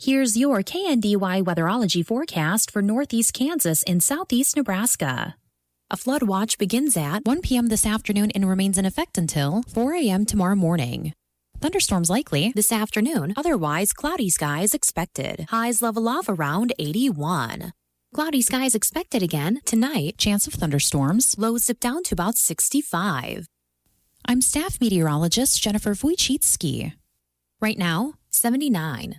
Here's your KNDY weatherology forecast for northeast Kansas and southeast Nebraska. A flood watch begins at 1 p.m. this afternoon and remains in effect until 4 a.m. tomorrow morning. Thunderstorms likely this afternoon, otherwise cloudy skies expected. Highs level off around 81. Cloudy skies expected again tonight. Chance of thunderstorms. Lows dip down to about 65. I'm staff meteorologist Jennifer Wojcicki. Right now, 79.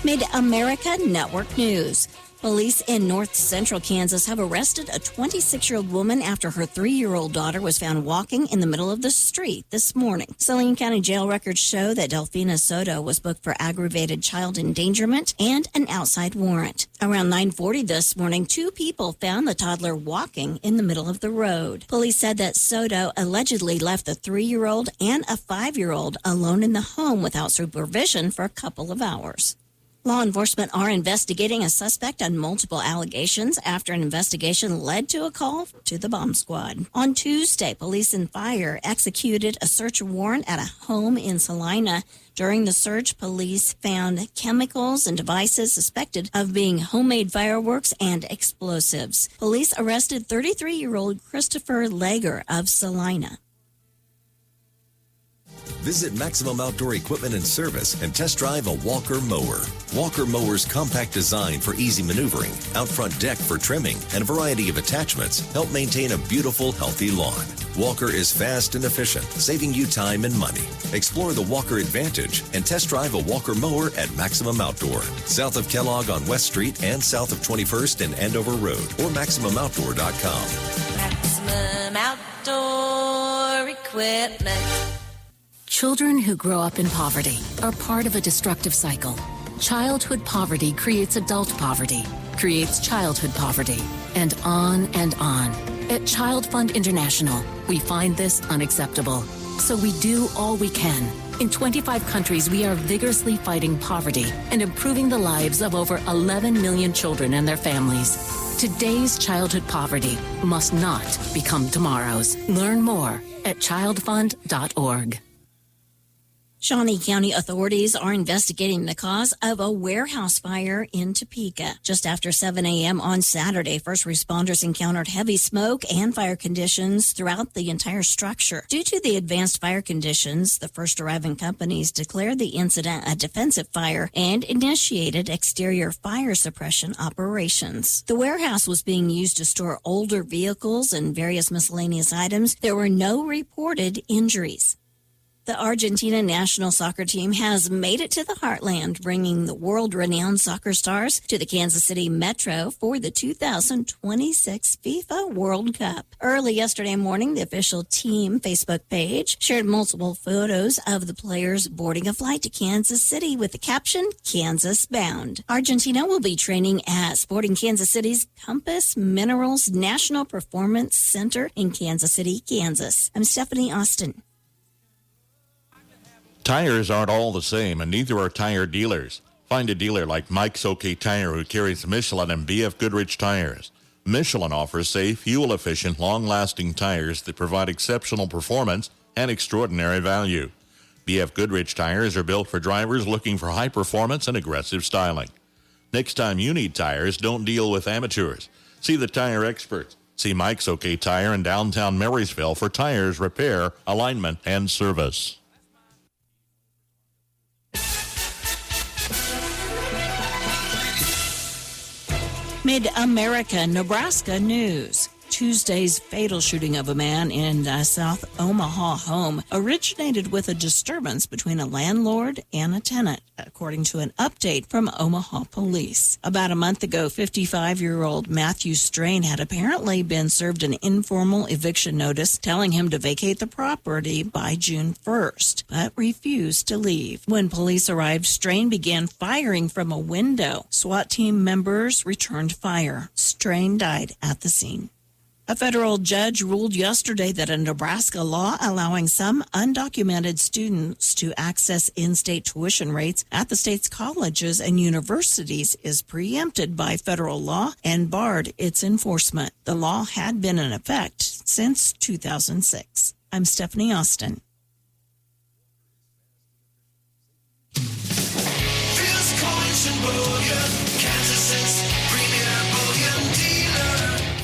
Mid-America Network News. Police in north central Kansas have arrested a 26-year-old woman after her 3-year-old daughter was found walking in the middle of the street this morning. Saline County jail records show that Delphina Soto was booked for aggravated child endangerment and an outside warrant. Around 9:40 this morning, 2 people found the toddler walking in the middle of the road. Police said that Soto allegedly left the 3-year-old and a 5-year-old alone in the home without supervision for a couple of hours. Law enforcement are investigating a suspect on multiple allegations after an investigation led to a call to the bomb squad. On Tuesday, police and fire executed a search warrant at a home in Salina. During the search, police found chemicals and devices suspected of being homemade fireworks and explosives. Police arrested 33-year-old Christopher Lager of Salina. Visit Maximum Outdoor Equipment and Service and test drive a Walker mower. Walker mower's compact design for easy maneuvering, out front deck for trimming, and a variety of attachments help maintain a beautiful, healthy lawn. Walker is fast and efficient, saving you time and money. Explore the Walker Advantage and test drive a Walker mower at Maximum Outdoor, south of Kellogg on West Street and south of 21st and Andover Road, or MaximumOutdoor.com. Maximum Outdoor Equipment. Children who grow up in poverty are part of a destructive cycle. Childhood poverty creates adult poverty, creates childhood poverty, and on and on. At Child Fund International, we find this unacceptable. So we do all we can. In 25 countries, we are vigorously fighting poverty and improving the lives of over 11 million children and their families. Today's childhood poverty must not become tomorrow's. Learn more at childfund.org. Shawnee County authorities are investigating the cause of a warehouse fire in Topeka. Just after 7 a.m. on Saturday, first responders encountered heavy smoke and fire conditions throughout the entire structure. Due to the advanced fire conditions, the first arriving companies declared the incident a defensive fire and initiated exterior fire suppression operations. The warehouse was being used to store older vehicles and various miscellaneous items. There were no reported injuries. The Argentina national soccer team has made it to the heartland, bringing the world-renowned soccer stars to the Kansas City Metro for the 2026 FIFA World Cup. Early yesterday morning, the official team Facebook page shared multiple photos of the players boarding a flight to Kansas City with the caption, Kansas Bound. Argentina will be training at Sporting Kansas City's Compass Minerals National Performance Center in Kansas City, Kansas. I'm Stephanie Austin. Tires aren't all the same, and neither are tire dealers. Find a dealer like Mike's OK Tire who carries Michelin and BF Goodrich tires. Michelin offers safe, fuel-efficient, long-lasting tires that provide exceptional performance and extraordinary value. BF Goodrich tires are built for drivers looking for high performance and aggressive styling. Next time you need tires, don't deal with amateurs. See the tire experts. See Mike's OK Tire in downtown Marysville for tires, repair, alignment, and service. Mid-America, Nebraska News. Tuesday's fatal shooting of a man in a South Omaha home originated with a disturbance between a landlord and a tenant, according to an update from Omaha police. About a month ago, 55-year-old Matthew Strain had apparently been served an informal eviction notice telling him to vacate the property by June 1st, but refused to leave. When police arrived, Strain began firing from a window. SWAT team members returned fire. Strain died at the scene. A federal judge ruled yesterday that a Nebraska law allowing some undocumented students to access in-state tuition rates at the state's colleges and universities is preempted by federal law and barred its enforcement. The law had been in effect since 2006. I'm Stephanie Austin.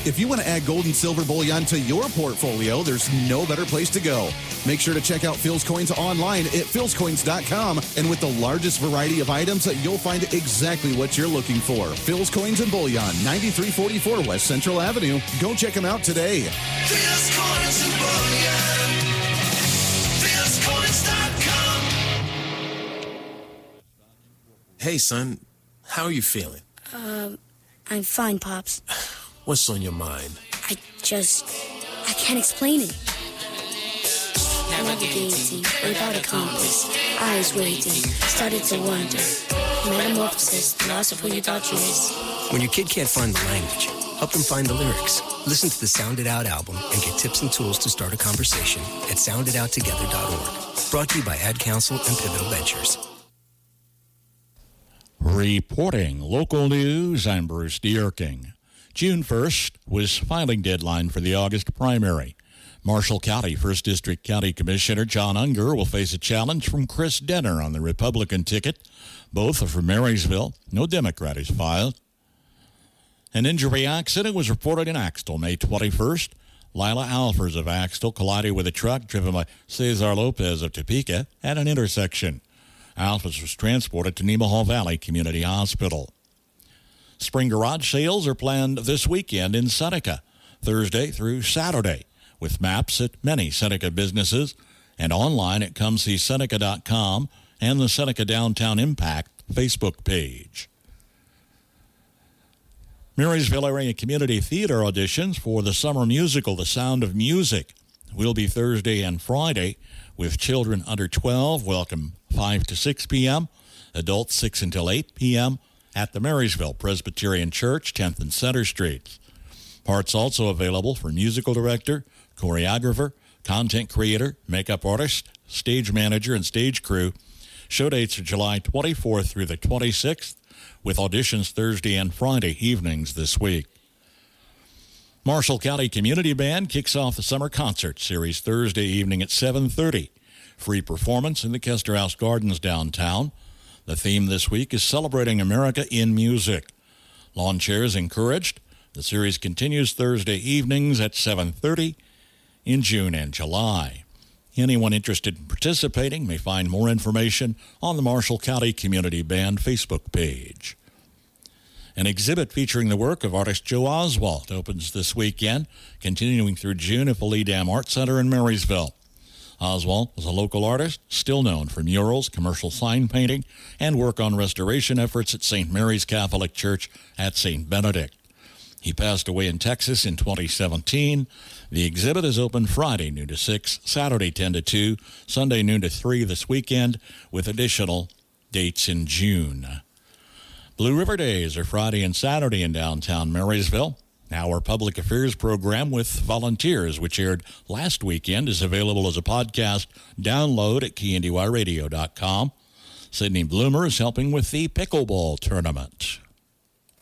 If you want to add gold and silver bullion to your portfolio, there's no better place to go. Make sure to check out Phil's Coins online at philscoins.com. And with the largest variety of items, you'll find exactly what you're looking for. Phil's Coins and Bullion, 9344 West Central Avenue. Go check them out today. Phil's Coins and Bullion. philscoins.com. Hey, son. How are you feeling? I'm fine, Pops. What's on your mind? I can't explain it. Navigating without a compass, eyes waiting, started to wonder. Metamorphosis, loss of who you thought you was. When your kid can't find the language, help them find the lyrics. Listen to the Sound It Out album and get tips and tools to start a conversation at sounditouttogether.org. Brought to you by Ad Council and Pivotal Ventures. Reporting local news, I'm Bruce Dierking. June 1st was filing deadline for the August primary. Marshall County 1st District County Commissioner John Unger will face a challenge from Chris Denner on the Republican ticket. Both are from Marysville. No Democrat is filed. An injury accident was reported in Axtell May 21st. Lila Alfers of Axtell collided with a truck driven by Cesar Lopez of Topeka at an intersection. Alfers was transported to Nemaha Valley Community Hospital. Spring garage sales are planned this weekend in Seneca, Thursday through Saturday, with maps at many Seneca businesses and online at comeseeseneca.com and the Seneca Downtown Impact Facebook page. Marysville Area Community Theater auditions for the summer musical The Sound of Music will be Thursday and Friday, with children under 12 welcome 5 to 6 p.m., adults 6 until 8 p.m. at the Marysville Presbyterian Church, 10th and Center Streets. Parts also available for musical director, choreographer, content creator, makeup artist, stage manager, and stage crew. Show dates are July 24th through the 26th, with auditions Thursday and Friday evenings this week. Marshall County Community Band kicks off the summer concert series Thursday evening at 7:30. Free performance in the Kester House Gardens downtown. The theme this week is Celebrating America in Music. Lawn chairs encouraged. The series continues Thursday evenings at 7:30 in June and July. Anyone interested in participating may find more information on the Marshall County Community Band Facebook page. An exhibit featuring the work of artist Joe Oswalt opens this weekend, continuing through June at the Lee Dam Art Center in Marysville. Oswalt was a local artist, still known for murals, commercial sign painting, and work on restoration efforts at St. Mary's Catholic Church at St. Benedict. He passed away in Texas in 2017. The exhibit is open Friday noon to 6, Saturday 10 to 2, Sunday noon to 3 this weekend, with additional dates in June. Blue River Days are Friday and Saturday in downtown Marysville. Our public affairs program with volunteers, which aired last weekend, is available as a podcast download at KNDYradio.com. Sydney Bloomer is helping with the pickleball tournament.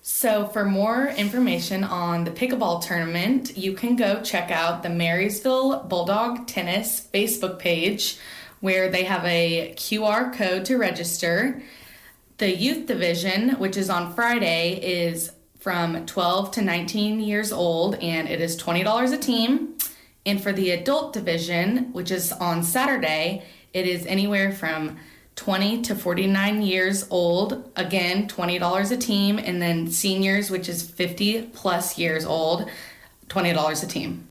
So for more information on the pickleball tournament, you can go check out the Marysville Bulldog Tennis Facebook page, where they have a QR code to register. The youth division, which is on Friday, is from 12 to 19 years old, and it is $20 a team. And for the adult division, which is on Saturday, it is anywhere from 20 to 49 years old, again, $20 a team. And then seniors, which is 50 plus years old, $20 a team.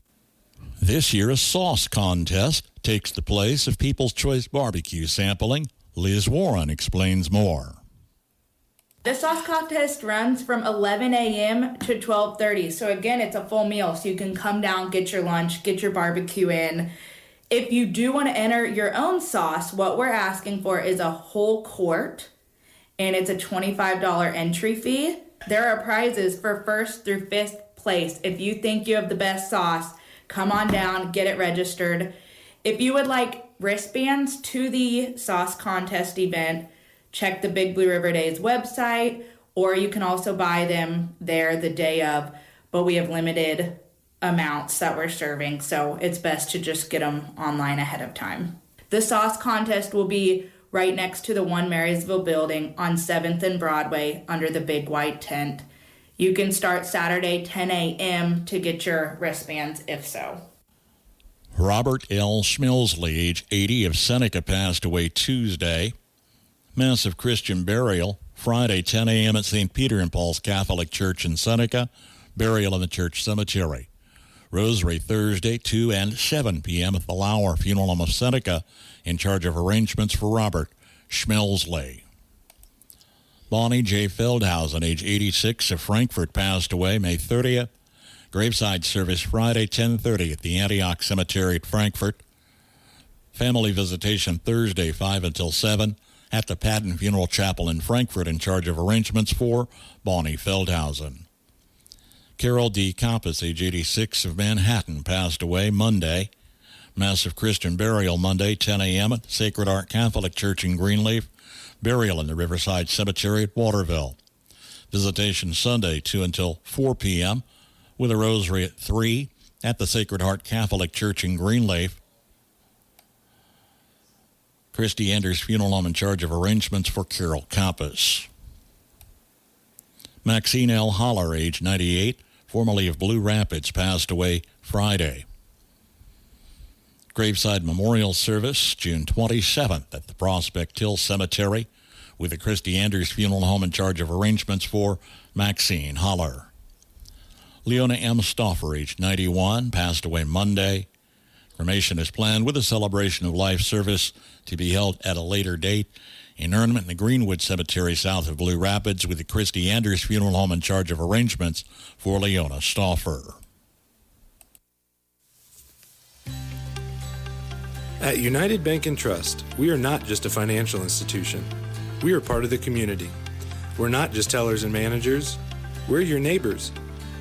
This year, a sauce contest takes the place of People's Choice Barbecue sampling. Liz Warren explains more. The sauce contest runs from 11 a.m. to 12:30. So again, it's a full meal. So you can come down, get your lunch, get your barbecue in. If you do want to enter your own sauce, what we're asking for is a whole quart, and it's a $25 entry fee. There are prizes for 1st through 5th place. If you think you have the best sauce, come on down, get it registered. If you would like wristbands to the sauce contest event, check the Big Blue River Days website, or you can also buy them there the day of, but we have limited amounts that we're serving, so it's best to just get them online ahead of time. The sauce contest will be right next to the One Marysville building on 7th and Broadway under the big white tent. You can start Saturday 10 a.m. to get your wristbands if so. Robert L. Schmilsley, age 80, of Seneca, passed away Tuesday. Massive Christian burial Friday 10 a.m. at St. Peter and Paul's Catholic Church in Seneca. Burial in the church cemetery. Rosary Thursday 2 and 7 p.m. at the Lauer Funeral Home of Seneca, in charge of arrangements for Robert Schmelsley. Bonnie J. Feldhausen, age 86, of Frankfurt, passed away May 30th. Graveside service Friday 10:30 at the Antioch Cemetery at Frankfurt. Family visitation Thursday 5 until 7 at the Patton Funeral Chapel in Frankfurt, in charge of arrangements for Bonnie Feldhausen. Carol D. Kappas, age 86, of Manhattan, passed away Monday. Massive Christian burial Monday 10 a.m. at Sacred Heart Catholic Church in Greenleaf. Burial in the Riverside Cemetery at Waterville. Visitation Sunday 2 until 4 p.m. with a rosary at 3 at the Sacred Heart Catholic Church in Greenleaf. Christy Anders Funeral Home in charge of arrangements for Carol Kappas. Maxine L. Holler, age 98, formerly of Blue Rapids, passed away Friday. Graveside Memorial Service June 27th at the Prospect Hill Cemetery, with the Christy Anders Funeral Home in charge of arrangements for Maxine Holler. Leona M. Stauffer, age 91, passed away Monday. Cremation is planned with a celebration of life service to be held at a later date. Interment in the Greenwood Cemetery south of Blue Rapids, with the Christy Anders Funeral Home in charge of arrangements for Leona Stauffer. At United Bank and Trust, we are not just a financial institution. We are part of the community. We're not just tellers and managers. We're your neighbors,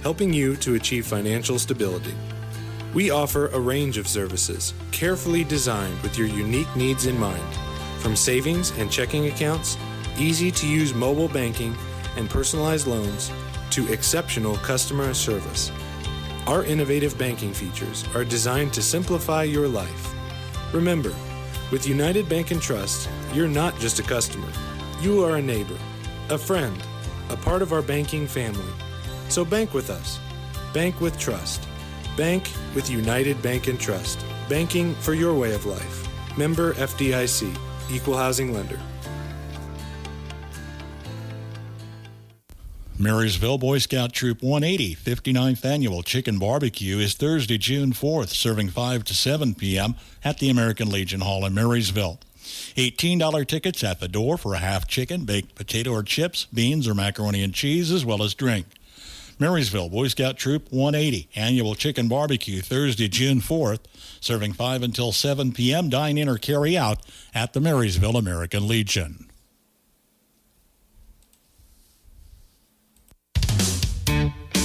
helping you to achieve financial stability. We offer a range of services, carefully designed with your unique needs in mind, from savings and checking accounts, easy-to-use mobile banking, and personalized loans, to exceptional customer service. Our innovative banking features are designed to simplify your life. Remember, with United Bank and Trust, you're not just a customer. You are a neighbor, a friend, a part of our banking family. So bank with us. Bank with trust. Bank with United Bank and Trust. Banking for your way of life. Member FDIC. Equal housing lender. Marysville Boy Scout Troop 180 59th Annual Chicken Barbecue is Thursday, June 4th, serving 5 to 7 p.m. at the American Legion Hall in Marysville. $18 tickets at the door for a half chicken, baked potato or chips, beans or macaroni and cheese, as well as drink. Marysville Boy Scout Troop 180 Annual Chicken Barbecue, Thursday, June 4th, serving 5 until 7 p.m. Dine in or carry out at the Marysville American Legion.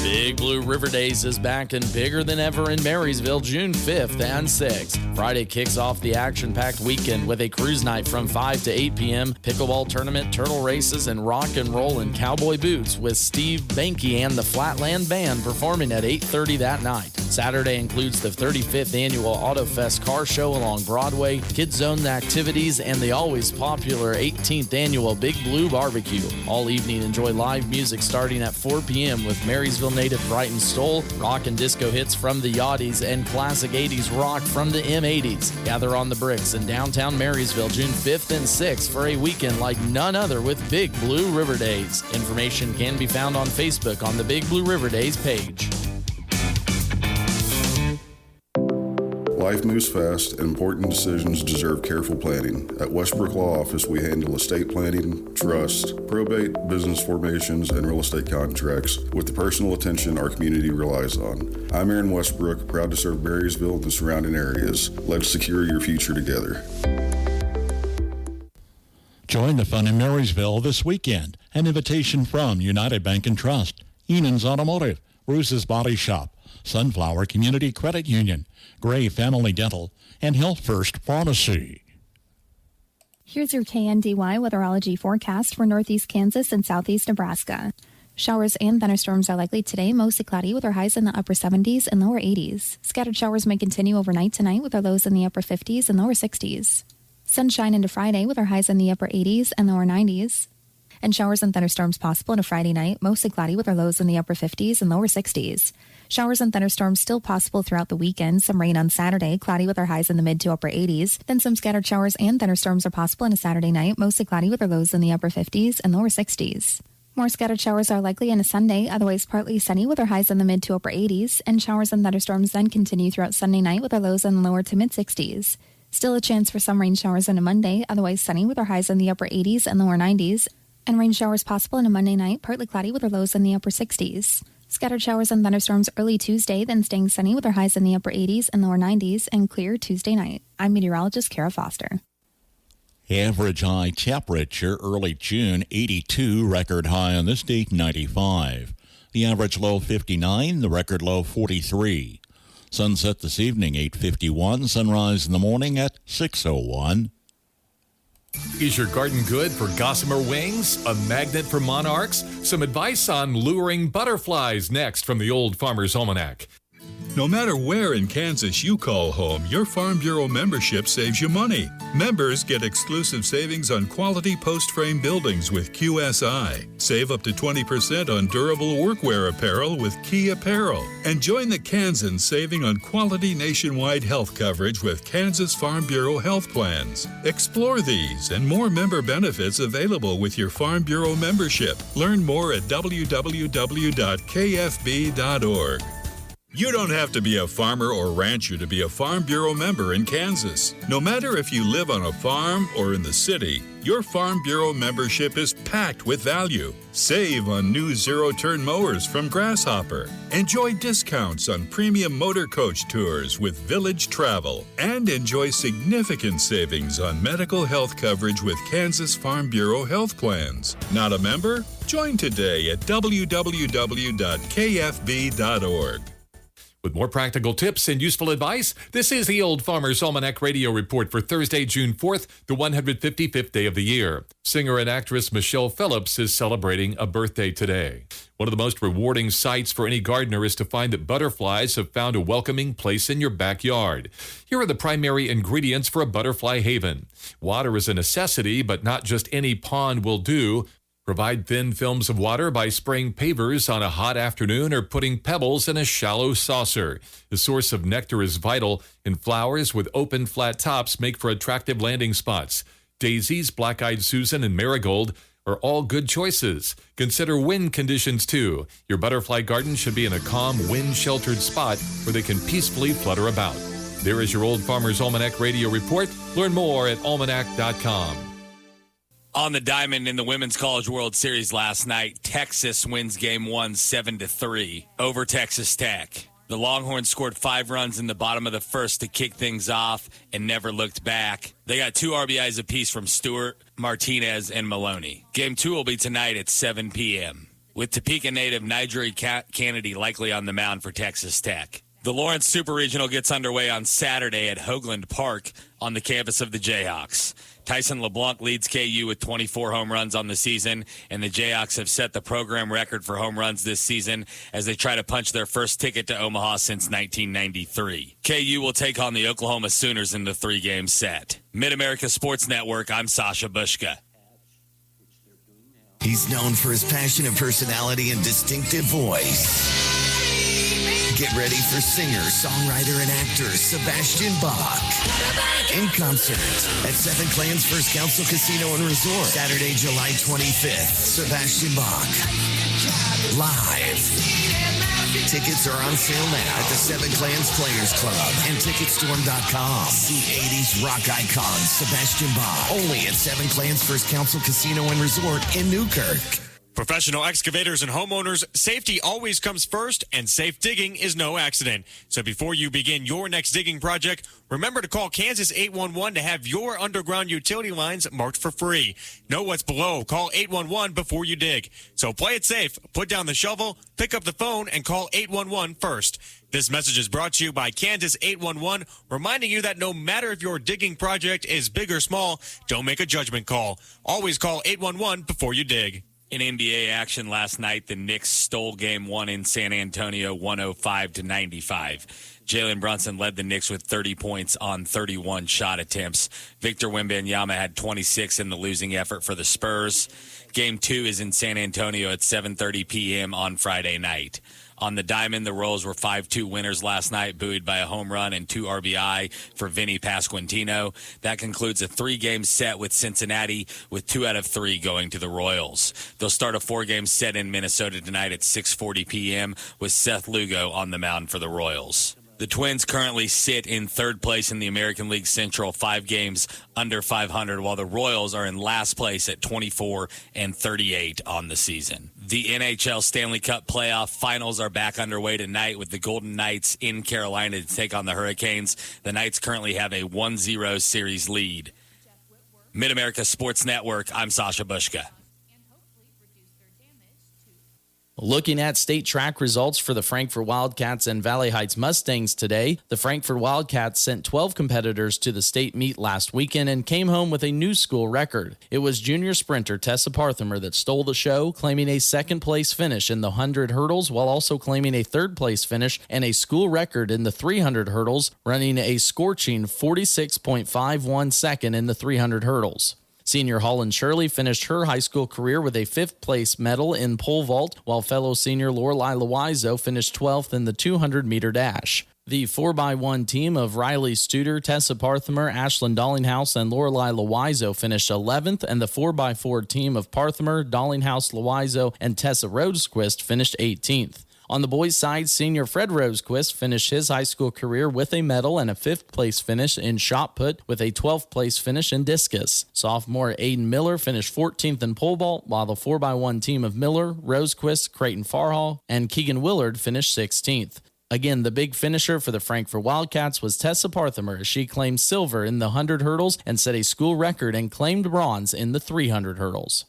Big Blue River Days is back and bigger than ever in Marysville, June 5th and 6th. Friday kicks off the action-packed weekend with a cruise night from 5 to 8 p.m., pickleball tournament, turtle races, and rock and roll in cowboy boots with Steve Banky and the Flatland Band performing at 8:30 that night. Saturday includes the 35th Annual AutoFest Car Show along Broadway, Kids Zone activities, and the always popular 18th Annual Big Blue Barbecue. All evening, enjoy live music starting at 4 p.m. with Marysville native Brighton Stoll, rock and disco hits from the Yachties, and classic 80s rock from the M80s. Gather on the bricks in downtown Marysville June 5th and 6th for a weekend like none other with Big Blue River Days. Information can be found on Facebook on the Big Blue River Days page. Life moves fast, and important decisions deserve careful planning. At Westbrook Law Office, we handle estate planning, trust, probate, business formations, and real estate contracts with the personal attention our community relies on. I'm Aaron Westbrook, proud to serve Marysville and the surrounding areas. Let's secure your future together. Join the fun in Marysville this weekend. An invitation from United Bank and Trust, Enan's Automotive, Bruce's Body Shop, Sunflower Community Credit Union, Gray Family Dental, and Health First Pharmacy. Here's your KNDY weatherology forecast for northeast Kansas and southeast Nebraska. Showers and thunderstorms are likely today, mostly cloudy with our highs in the upper 70s and lower 80s. Scattered showers may continue overnight tonight with our lows in the upper 50s and lower 60s. Sunshine into Friday with our highs in the upper 80s and lower 90s. And showers and thunderstorms possible on a Friday night, mostly cloudy with our lows in the upper 50s and lower 60s. Showers and thunderstorms still possible throughout the weekend. Some rain on Saturday, cloudy with our highs in the mid to upper 80s. Then some scattered showers and thunderstorms are possible on a Saturday night, mostly cloudy with our lows in the upper 50s and lower 60s. More scattered showers are likely on a Sunday, otherwise partly sunny with our highs in the mid to upper 80s. And showers and thunderstorms then continue throughout Sunday night with our lows in the lower to mid 60s. Still a chance for some rain showers on a Monday, otherwise sunny with our highs in the upper 80s and lower 90s. And rain showers possible on a Monday night, partly cloudy with our lows in the upper 60s. Scattered showers and thunderstorms early Tuesday, then staying sunny with our highs in the upper 80s and lower 90s, and clear Tuesday night. I'm meteorologist Kara Foster. Average high temperature early June 82, record high on this date 95. The average low 59, the record low 43. Sunset this evening 8:51, sunrise in the morning at 6:01. Is your garden good for gossamer wings? A magnet for monarchs? Some advice on luring butterflies next from the Old Farmer's Almanac. No matter where in Kansas you call home, your Farm Bureau membership saves you money. Members get exclusive savings on quality post-frame buildings with QSI. Save up to 20% on durable workwear apparel with Key Apparel. And join the Kansans saving on quality nationwide health coverage with Kansas Farm Bureau health plans. Explore these and more member benefits available with your Farm Bureau membership. Learn more at www.kfb.org. You don't have to be a farmer or rancher to be a Farm Bureau member in Kansas. No matter if you live on a farm or in the city, your Farm Bureau membership is packed with value. Save on new zero-turn mowers from Grasshopper. Enjoy discounts on premium motor coach tours with Village Travel. And enjoy significant savings on medical health coverage with Kansas Farm Bureau health plans. Not a member? Join today at www.kfb.org. With more practical tips and useful advice, this is the Old Farmer's Almanac Radio Report for Thursday, June 4th, the 155th day of the year. Singer and actress Michelle Phillips is celebrating a birthday today. One of the most rewarding sights for any gardener is to find that butterflies have found a welcoming place in your backyard. Here are the primary ingredients for a butterfly haven. Water is a necessity, but not just any pond will do. Provide thin films of water by spraying pavers on a hot afternoon or putting pebbles in a shallow saucer. The source of nectar is vital, and flowers with open, flat tops make for attractive landing spots. Daisies, black-eyed Susan, and marigold are all good choices. Consider wind conditions, too. Your butterfly garden should be in a calm, wind-sheltered spot where they can peacefully flutter about. There is your Old Farmer's Almanac Radio Report. Learn more at almanac.com. On the diamond in the Women's College World Series last night, Texas wins Game 1 7-3 over Texas Tech. The Longhorns scored 5 runs in the bottom of the first to kick things off and never looked back. They got 2 RBIs apiece from Stewart, Martinez, and Maloney. Game 2 will be tonight at 7 p.m. with Topeka native Nigel KNDY likely on the mound for Texas Tech. The Lawrence Super Regional gets underway on Saturday at Hoagland Park on the campus of the Jayhawks. Tyson LeBlanc leads KU with 24 home runs on the season, and the Jayhawks have set the program record for home runs this season as they try to punch their first ticket to Omaha since 1993. KU will take on the Oklahoma Sooners in the 3-game set. Mid-America Sports Network, I'm Sasha Bushka. He's known for his passionate personality and distinctive voice. Get ready for singer, songwriter, and actor Sebastian Bach in concert at Seven Clans First Council Casino and Resort, Saturday, July 25th. Sebastian Bach live. Tickets are on sale now at the Seven Clans Players Club and Ticketstorm.com. See 80s rock icon Sebastian Bach only at Seven Clans First Council Casino and Resort in Newkirk. Professional excavators and homeowners, safety always comes first, and safe digging is no accident. So before you begin your next digging project, remember to call Kansas 811 to have your underground utility lines marked for free. Know what's below. Call 811 before you dig. So play it safe, put down the shovel, pick up the phone, and call 811 first. This message is brought to you by Kansas 811, reminding you that no matter if your digging project is big or small, don't make a judgment call. Always call 811 before you dig. In NBA action last night, the Knicks stole Game 1 in San Antonio 105-95. Jalen Brunson led the Knicks with 30 points on 31 shot attempts. Victor Wembanyama had 26 in the losing effort for the Spurs. Game 2 is in San Antonio at 7:30 p.m. on Friday night. On the diamond, the Royals were 5-2 winners last night, buoyed by a home run and 2 RBI for Vinny Pasquantino. That concludes a 3-game set with Cincinnati, with 2 out of 3 going to the Royals. They'll start a 4-game set in Minnesota tonight at 6:40 p.m. with Seth Lugo on the mound for the Royals. The Twins currently sit in third place in the American League Central, 5 games under 500, while the Royals are in last place at 24-38 on the season. The NHL Stanley Cup playoff finals are back underway tonight with the Golden Knights in Carolina to take on the Hurricanes. The Knights currently have a 1-0 series lead. Mid-America Sports Network, I'm Sasha Bushka. Looking at state track results for the Frankfort Wildcats and Valley Heights Mustangs today, the Frankfort Wildcats sent 12 competitors to the state meet last weekend and came home with a new school record. It was junior sprinter Tessa Parthimer that stole the show, claiming a second-place finish in the 100 hurdles while also claiming a third-place finish and a school record in the 300 hurdles, running a scorching 46.51 second in the 300 hurdles. Senior Holland Shirley finished her high school career with a 5th-place medal in pole vault, while fellow senior Lorelei Loizo finished 12th in the 200-meter dash. The 4x1 team of Riley Studer, Tessa Parthimer, Ashlyn Dollinghouse, and Lorelei Loizo finished 11th, and the 4x4 team of Parthimer, Dollinghouse, Loizo, and Tessa Rosequist finished 18th. On the boys' side, senior Fred Rosequist finished his high school career with a medal and a 5th-place finish in shot put with a 12th-place finish in discus. Sophomore Aiden Miller finished 14th in pole vault, while the 4x1 team of Miller, Rosequist, Creighton Farhall, and Keegan Willard finished 16th. Again, the big finisher for the Frankfort Wildcats was Tessa Parthimer, as she claimed silver in the 100 hurdles and set a school record and claimed bronze in the 300 hurdles.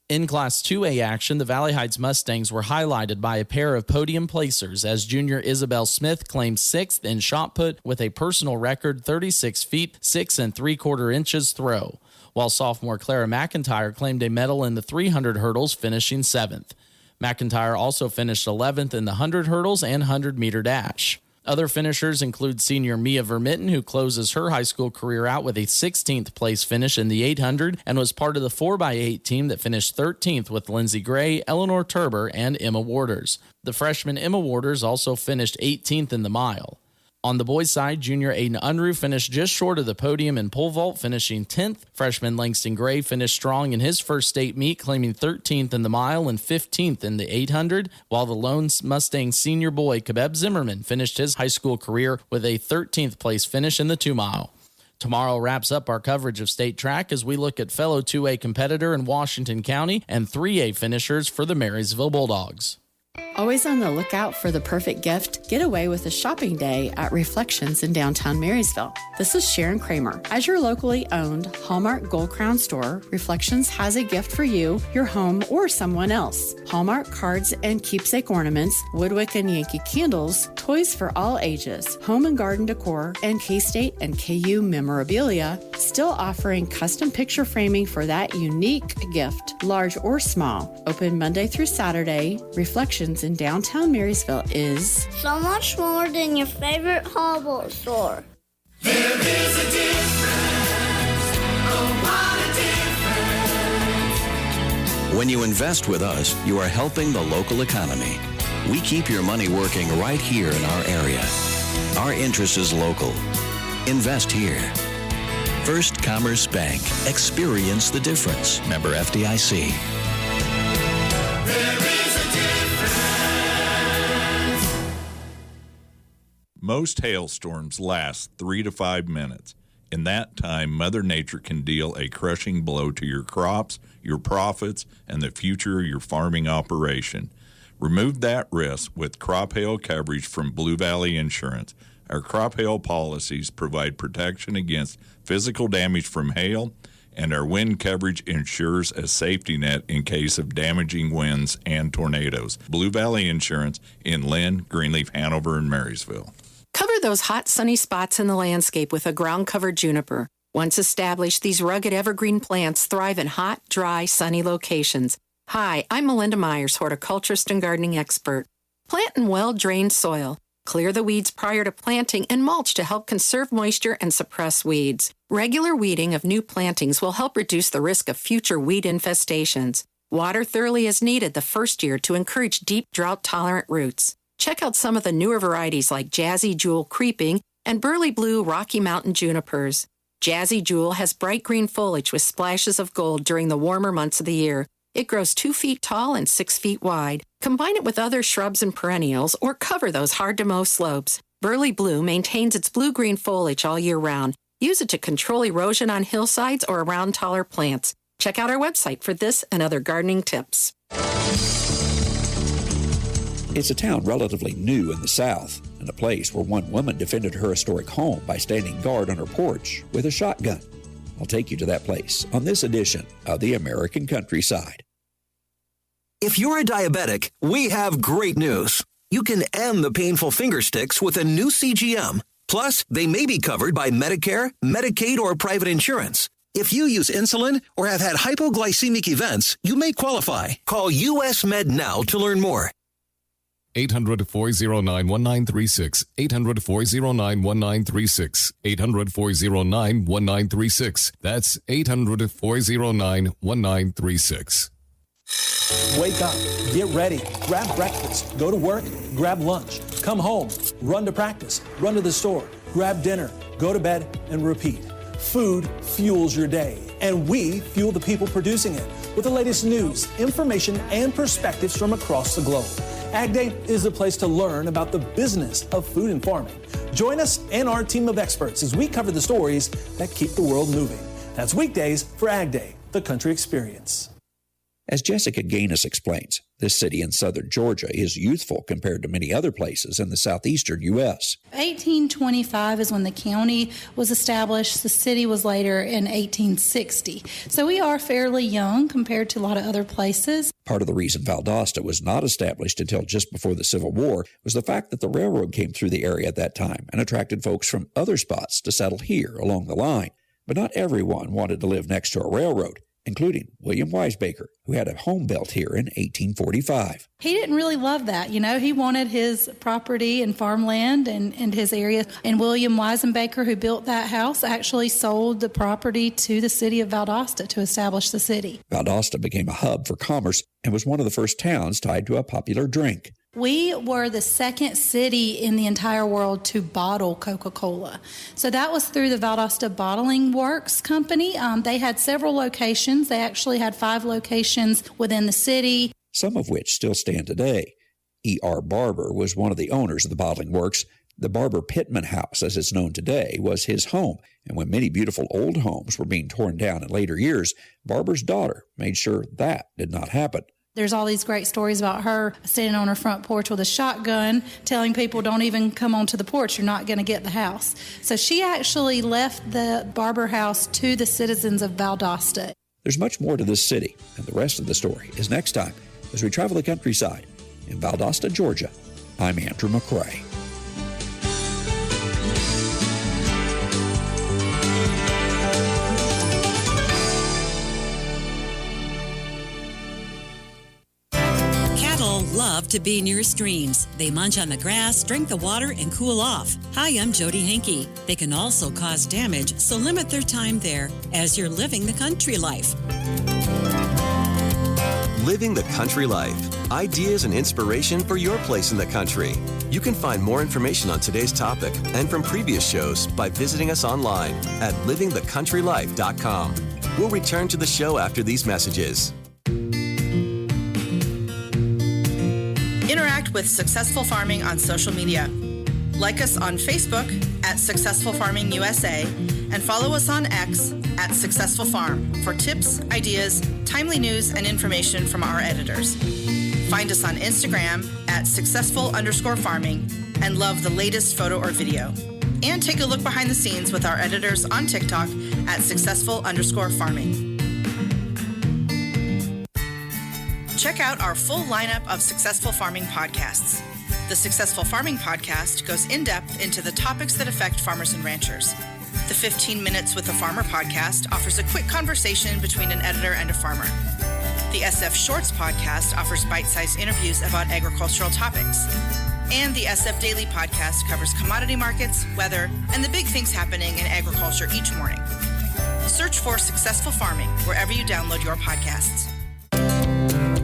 In Class 2A action, the Valley Heights Mustangs were highlighted by a pair of podium placers as junior Isabel Smith claimed 6th in shot put with a personal record 36 feet 6 3/4 inches throw, while sophomore Clara McIntyre claimed a medal in the 300 hurdles, finishing 7th. McIntyre also finished 11th in the 100 hurdles and 100-meter dash. Other finishers include senior Mia Vermitten, who closes her high school career out with a 16th place finish in the 800 and was part of the 4x8 team that finished 13th with Lindsey Gray, Eleanor Turber, and Emma Waters. The freshman Emma Waters also finished 18th in the mile. On the boys' side, junior Aiden Unruh finished just short of the podium in pole vault, finishing 10th. Freshman Langston Gray finished strong in his first state meet, claiming 13th in the mile and 15th in the 800, while the lone Mustang senior boy, Kabeb Zimmerman, finished his high school career with a 13th place finish in the 2-mile. Tomorrow wraps up our coverage of state track as we look at fellow 2A competitor in Washington County and 3A finishers for the Marysville Bulldogs. Always on the lookout for the perfect gift? Get away with a shopping day at Reflections in downtown Marysville. This is Sharon Kramer. As your locally owned Hallmark Gold Crown store, Reflections has a gift for you, your home, or someone else. Hallmark cards and keepsake ornaments, Woodwick and Yankee candles, toys for all ages, home and garden decor, and K-State and KU memorabilia, still offering custom picture framing for that unique gift, large or small. Open Monday through Saturday, Reflections in downtown Marysville is so much more than your favorite Hallmark store. There is a difference. Oh, what a difference. When you invest with us, you are helping the local economy. We keep your money working right here in our area. Our interest is local. Invest here. First Commerce Bank. Experience the difference. Member FDIC. Most hailstorms last 3 to 5 minutes. In that time, Mother Nature can deal a crushing blow to your crops, your profits, and the future of your farming operation. Remove that risk with crop hail coverage from Blue Valley Insurance. Our crop hail policies provide protection against physical damage from hail, and our wind coverage ensures a safety net in case of damaging winds and tornadoes. Blue Valley Insurance in Lynn, Greenleaf, Hanover, and Marysville. Cover those hot, sunny spots in the landscape with a ground-covered juniper. Once established, these rugged evergreen plants thrive in hot, dry, sunny locations. Hi, I'm Melinda Myers, horticulturist and gardening expert. Plant in well-drained soil. Clear the weeds prior to planting and mulch to help conserve moisture and suppress weeds. Regular weeding of new plantings will help reduce the risk of future weed infestations. Water thoroughly as needed the first year to encourage deep drought-tolerant roots. Check out some of the newer varieties like Jazzy Jewel Creeping and Burley Blue Rocky Mountain Junipers. Jazzy Jewel has bright green foliage with splashes of gold during the warmer months of the year. It grows 2 feet tall and 6 feet wide. Combine it with other shrubs and perennials or cover those hard-to-mow slopes. Burley Blue maintains its blue-green foliage all year round. Use it to control erosion on hillsides or around taller plants. Check out our website for this and other gardening tips. It's a town relatively new in the South, and a place where one woman defended her historic home by standing guard on her porch with a shotgun. I'll take you to that place on this edition of the American Countryside. If you're a diabetic, we have great news. You can end the painful finger sticks with a new CGM. Plus, they may be covered by Medicare, Medicaid, or private insurance. If you use insulin or have had hypoglycemic events, you may qualify. Call US Med now to learn more. 800-409-1936. 800-409-1936. 800-409-1936. That's 800-409-1936. Wake up, get ready, grab breakfast, go to work, grab lunch, come home, run to practice, run to the store, grab dinner, go to bed, and repeat. Food fuels your day, and we fuel the people producing it with the latest news, information, and perspectives from across the globe. Ag Day is the place to learn about the business of food and farming. Join us and our team of experts as we cover the stories that keep the world moving. That's weekdays for Ag Day, the country experience. As Jessica Gaines explains, this city in southern Georgia is youthful compared to many other places in the southeastern U.S. 1825 is when the county was established. The city was later in 1860. So we are fairly young compared to a lot of other places. Part of the reason Valdosta was not established until just before the Civil War was the fact that the railroad came through the area at that time and attracted folks from other spots to settle here along the line. But not everyone wanted to live next to a railroad, including William Wisebaker, who had a home built here in 1845. He didn't really love that. He wanted his property and farmland and his area. And William Wisebaker, who built that house, actually sold the property to the city of Valdosta to establish the city. Valdosta became a hub for commerce and was one of the first towns tied to a popular drink. We were the second city in the entire world to bottle Coca-Cola. So that was through the Valdosta Bottling Works Company. They had several locations. They actually had 5 locations within the city, some of which still stand today. E.R. Barber was one of the owners of the bottling works. The Barber Pittman House, as it's known today, was his home. And when many beautiful old homes were being torn down in later years, Barber's daughter made sure that did not happen. There's all these great stories about her standing on her front porch with a shotgun, telling people, don't even come onto the porch, you're not going to get the house. So she actually left the Barber house to the citizens of Valdosta. There's much more to this city, and the rest of the story is next time as we travel the countryside in Valdosta, Georgia. I'm Andrew McCrae. Love to be near streams. They munch on the grass, drink the water, and cool off. Hi, I'm Jody Hankey. They can also cause damage, so limit their time there as you're living the country life. Living the country life. Ideas and inspiration for your place in the country. You can find more information on today's topic and from previous shows by visiting us online at livingthecountrylife.com. We'll return to the show after these messages. Interact with Successful Farming on social media. Like us on Facebook at Successful Farming USA and follow us on X at Successful Farm for tips, ideas, timely news, and information from our editors. Find us on Instagram at successful_farming and love the latest photo or video. And take a look behind the scenes with our editors on TikTok at successful_farming. Check out our full lineup of Successful Farming podcasts. The Successful Farming podcast goes in-depth into the topics that affect farmers and ranchers. The 15 Minutes with a Farmer podcast offers a quick conversation between an editor and a farmer. The SF Shorts podcast offers bite-sized interviews about agricultural topics. And the SF Daily podcast covers commodity markets, weather, and the big things happening in agriculture each morning. Search for Successful Farming wherever you download your podcasts.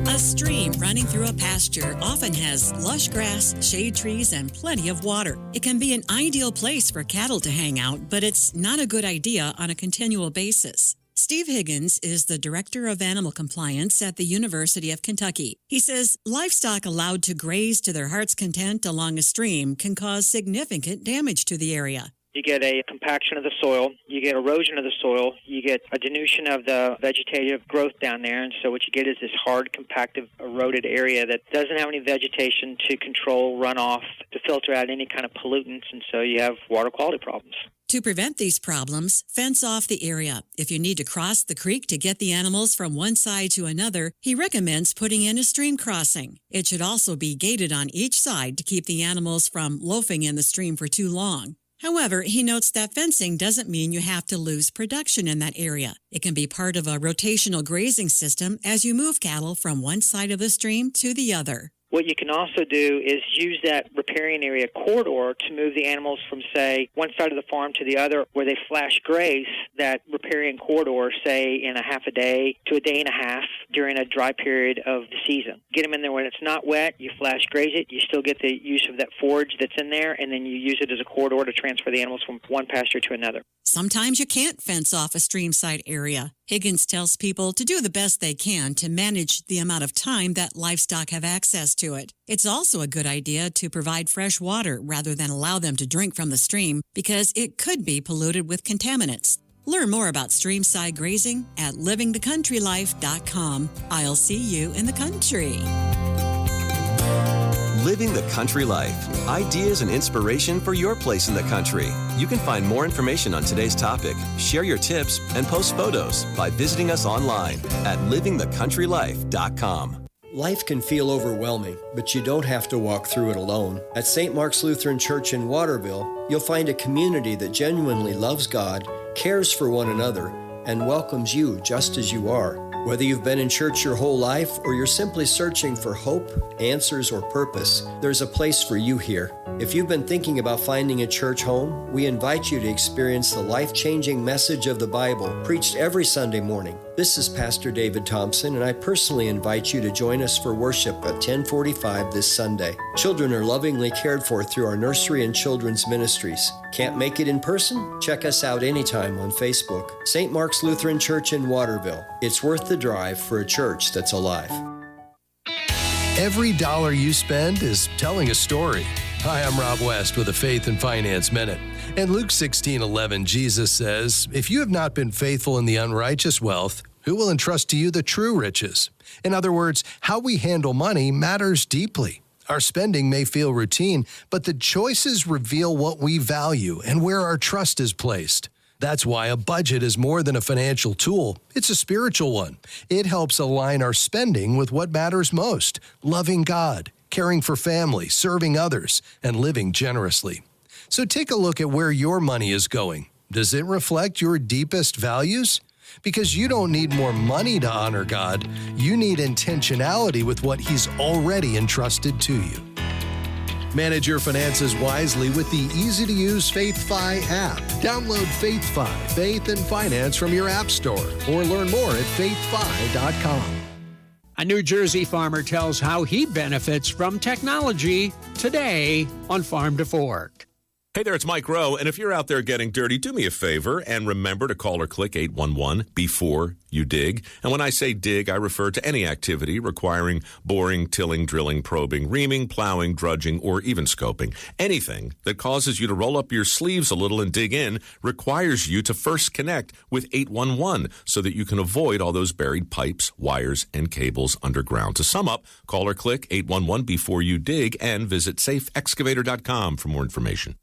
A stream running through a pasture often has lush grass, shade trees, and plenty of water. It can be an ideal place for cattle to hang out, but it's not a good idea on a continual basis. Steve Higgins is the Director of Animal Compliance at the University of Kentucky. He says livestock allowed to graze to their heart's content along a stream can cause significant damage to the area. You get a compaction of the soil, you get erosion of the soil, you get a diminution of the vegetative growth down there, and so what you get is this hard, compacted, eroded area that doesn't have any vegetation to control runoff, to filter out any kind of pollutants, and so you have water quality problems. To prevent these problems, fence off the area. If you need to cross the creek to get the animals from one side to another, he recommends putting in a stream crossing. It should also be gated on each side to keep the animals from loafing in the stream for too long. However, he notes that fencing doesn't mean you have to lose production in that area. It can be part of a rotational grazing system as you move cattle from one side of the stream to the other. What you can also do is use that riparian area corridor to move the animals from, say, one side of the farm to the other where they flash graze that riparian corridor, say, in a half a day to a day and a half during a dry period of the season. Get them in there when it's not wet, you flash graze it, you still get the use of that forage that's in there, and then you use it as a corridor to transfer the animals from one pasture to another. Sometimes you can't fence off a streamside area. Higgins tells people to do the best they can to manage the amount of time that livestock have access to it. It's also a good idea to provide fresh water rather than allow them to drink from the stream because it could be polluted with contaminants. Learn more about streamside grazing at livingthecountrylife.com. I'll see you in the country. Living the Country Life. Ideas and inspiration for your place in the country. You can find more information on today's topic, share your tips, and post photos by visiting us online at livingthecountrylife.com. Life can feel overwhelming, but you don't have to walk through it alone. At St. Mark's Lutheran Church in Waterville, you'll find a community that genuinely loves God, cares for one another, and welcomes you just as you are. Whether you've been in church your whole life or you're simply searching for hope, answers, or purpose, there's a place for you here. If you've been thinking about finding a church home, we invite you to experience the life-changing message of the Bible preached every Sunday morning. This is Pastor David Thompson, and I personally invite you to join us for worship at 10:45 this Sunday. Children are lovingly cared for through our nursery and children's ministries. Can't make it in person? Check us out anytime on Facebook. St. Mark's Lutheran Church in Waterville. It's worth the drive for a church that's alive. Every dollar you spend is telling a story. Hi, I'm Rob West with a Faith and Finance Minute. In Luke 16:11, Jesus says, "If you have not been faithful in the unrighteous wealth, who will entrust to you the true riches?" In other words, how we handle money matters deeply. Our spending may feel routine, but the choices reveal what we value and where our trust is placed. That's why a budget is more than a financial tool. It's a spiritual one. It helps align our spending with what matters most: loving God, caring for family, serving others, and living generously. So take a look at where your money is going. Does it reflect your deepest values? Because you don't need more money to honor God. You need intentionality with what He's already entrusted to you. Manage your finances wisely with the easy-to-use FaithFi app. Download FaithFi, Faith and Finance from your app store, or learn more at faithfi.com. A New Jersey farmer tells how he benefits from technology today on Farm to Fork. Hey there, it's Mike Rowe, and if you're out there getting dirty, do me a favor and remember to call or click 811 before you dig. And when I say dig, I refer to any activity requiring boring, tilling, drilling, probing, reaming, plowing, drudging, or even scoping. Anything that causes you to roll up your sleeves a little and dig in requires you to first connect with 811 so that you can avoid all those buried pipes, wires, and cables underground. To sum up, call or click 811 before you dig and visit safeexcavator.com for more information.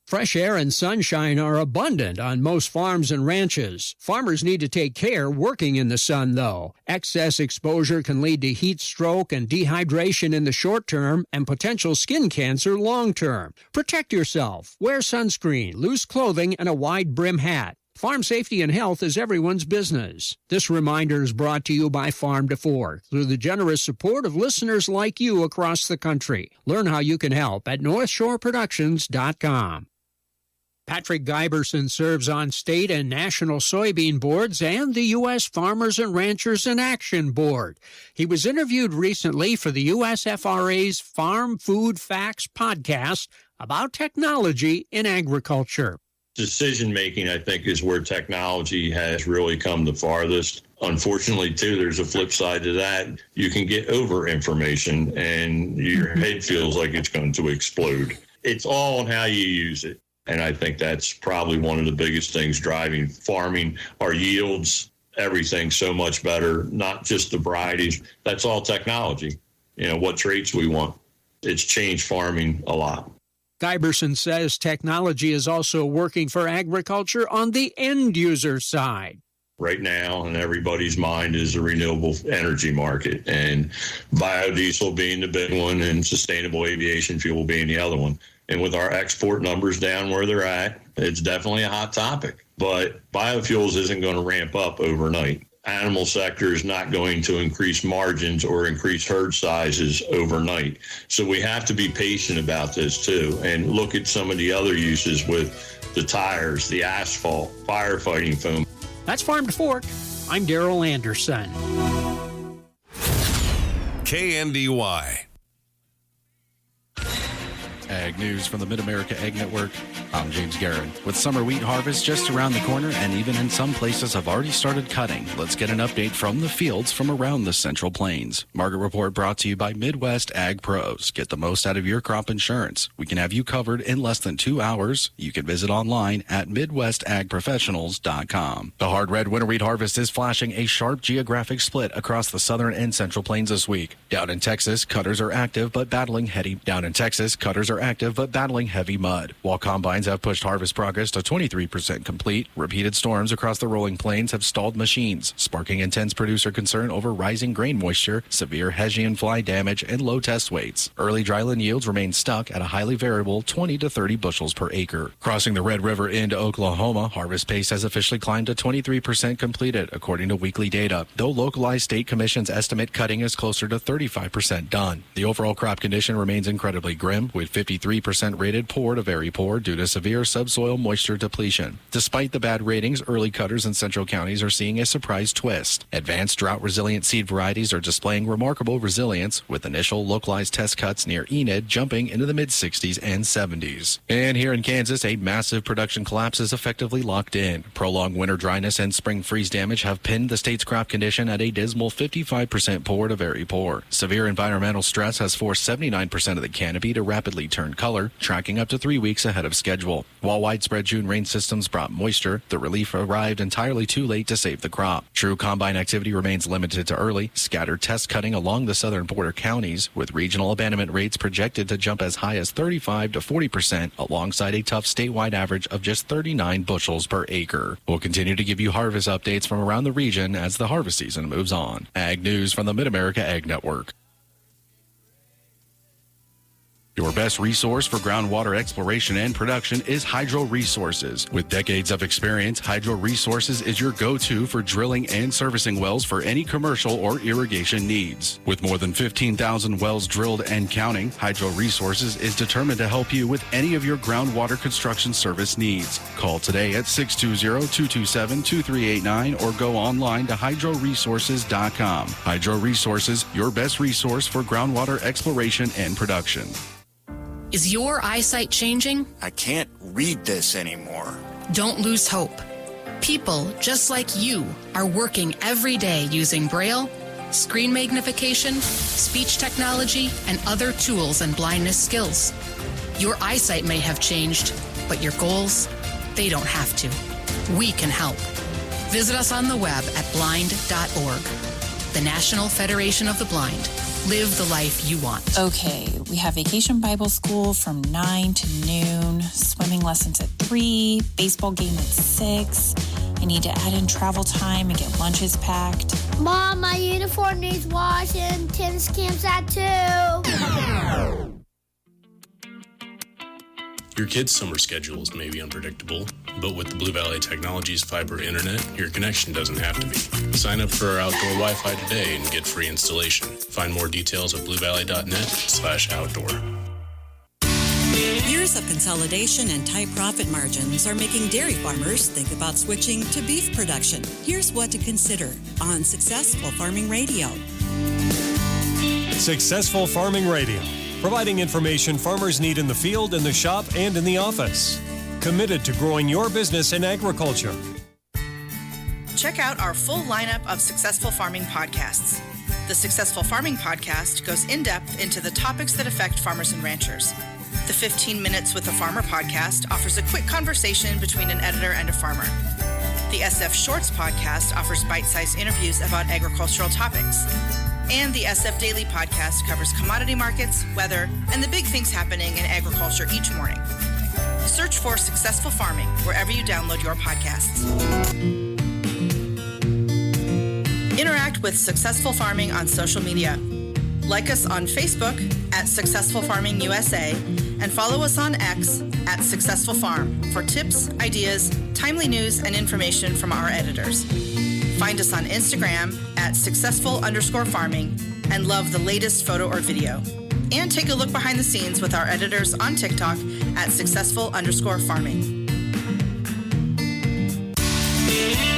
Fresh air and sunshine are abundant on most farms and ranches. Farmers need to take care working in the sun, though. Excess exposure can lead to heat stroke and dehydration in the short term and potential skin cancer long term. Protect yourself. Wear sunscreen, loose clothing, and a wide brim hat. Farm safety and health is everyone's business. This reminder is brought to you by Farm to Fork through the generous support of listeners like you across the country. Learn how you can help at NorthshoreProductions.com. Patrick Giberson serves on state and national soybean boards and the U.S. Farmers and Ranchers in Action Board. He was interviewed recently for the USFRA's Farm Food Facts podcast about technology in agriculture. Decision-making, I think, is where technology has really come the farthest. Unfortunately, too, there's a flip side to that. You can get over information and your head feels like it's going to explode. It's all on how you use it. And I think that's probably one of the biggest things driving farming, our yields, everything so much better, not just the varieties. That's all technology. You know, what traits we want. It's changed farming a lot. Giberson says technology is also working for agriculture on the end user side. Right now, in everybody's mind is the renewable energy market, and biodiesel being the big one and sustainable aviation fuel being the other one. And with our export numbers down where they're at, it's definitely a hot topic. But biofuels isn't going to ramp up overnight. Animal sector is not going to increase margins or increase herd sizes overnight. So we have to be patient about this too and look at some of the other uses with the tires, the asphalt, firefighting foam. That's Farm to Fork. I'm Darrell Anderson. KNDY. Ag News from the Mid-America Ag Network. I'm James Guerin. With summer wheat harvest just around the corner and even in some places have already started cutting, let's get an update from the fields from around the Central Plains. Market Report brought to you by Midwest Ag Pros. Get the most out of your crop insurance. We can have you covered in less than 2 hours. You can visit online at MidwestAgProfessionals.com. The hard red winter wheat harvest is flashing a sharp geographic split across the southern and Central Plains this week. Down in Texas, cutters are active but battling heavy mud, while combines have pushed harvest progress to 23% complete. Repeated storms across the rolling plains have stalled machines, sparking intense producer concern over rising grain moisture, severe Hessian fly damage, and low test weights. Early dryland yields remain stuck at a highly variable 20 to 30 bushels per acre. Crossing the Red River into Oklahoma, harvest pace has officially climbed to 23% completed, according to weekly data, though localized state commissions estimate cutting is closer to 35% done. The overall crop condition remains incredibly grim, with 53% rated poor to very poor due to severe subsoil moisture depletion. Despite the bad ratings, early cutters in central counties are seeing a surprise twist. Advanced drought-resilient seed varieties are displaying remarkable resilience, with initial localized test cuts near Enid jumping into the mid-60s and 70s. And here in Kansas, a massive production collapse is effectively locked in. Prolonged winter dryness and spring freeze damage have pinned the state's crop condition at a dismal 55% poor to very poor. Severe environmental stress has forced 79% of the canopy to rapidly turn color, tracking up to 3 weeks ahead of schedule. While widespread June rain systems brought moisture, the relief arrived entirely too late to save the crop. True combine activity remains limited to early, scattered test cutting along the southern border counties, with regional abandonment rates projected to jump as high as 35 to 40%, alongside a tough statewide average of just 39 bushels per acre. We'll continue to give you harvest updates from around the region as the harvest season moves on. Ag News from the Mid-America Ag Network. Your best resource for groundwater exploration and production is Hydro Resources. With decades of experience, Hydro Resources is your go-to for drilling and servicing wells for any commercial or irrigation needs. With more than 15,000 wells drilled and counting, Hydro Resources is determined to help you with any of your groundwater construction service needs. Call today at 620-227-2389 or go online to hydroresources.com. Hydro Resources, your best resource for groundwater exploration and production. Is your eyesight changing? I can't read this anymore. Don't lose hope. People just like you are working every day using Braille, screen magnification, speech technology, and other tools and blindness skills. Your eyesight may have changed, but your goals, they don't have to. We can help. Visit us on the web at blind.org. The National Federation of the Blind. Live the life you want. Okay, we have Vacation Bible School from 9 to noon, swimming lessons at 3, baseball game at 6. I need to add in travel time and get lunches packed. Mom, my uniform needs washing. Tennis camp's at 2. Your kid's summer schedules may be unpredictable. But with the Blue Valley Technologies fiber internet, your connection doesn't have to be. Sign up for our outdoor Wi-Fi today and get free installation. Find more details at bluevalley.net/outdoor. Years of consolidation and tight profit margins are making dairy farmers think about switching to beef production. Here's what to consider on Successful Farming Radio. Successful Farming Radio, providing information farmers need in the field, in the shop, and in the office. Committed to growing your business in agriculture. Check out our full lineup of Successful Farming podcasts. The Successful Farming podcast goes in-depth into the topics that affect farmers and ranchers. The 15 Minutes with a Farmer podcast offers a quick conversation between an editor and a farmer. The SF Shorts podcast offers bite-sized interviews about agricultural topics. And the SF Daily podcast covers commodity markets, weather, and the big things happening in agriculture each morning. Search for Successful Farming wherever you download your podcasts. Interact with Successful Farming on social media. Like us on Facebook at Successful Farming USA and follow us on X at Successful Farm for tips, ideas, timely news, and information from our editors. Find us on Instagram at successful_farming and love the latest photo or video. And take a look behind the scenes with our editors on TikTok at successful_farming.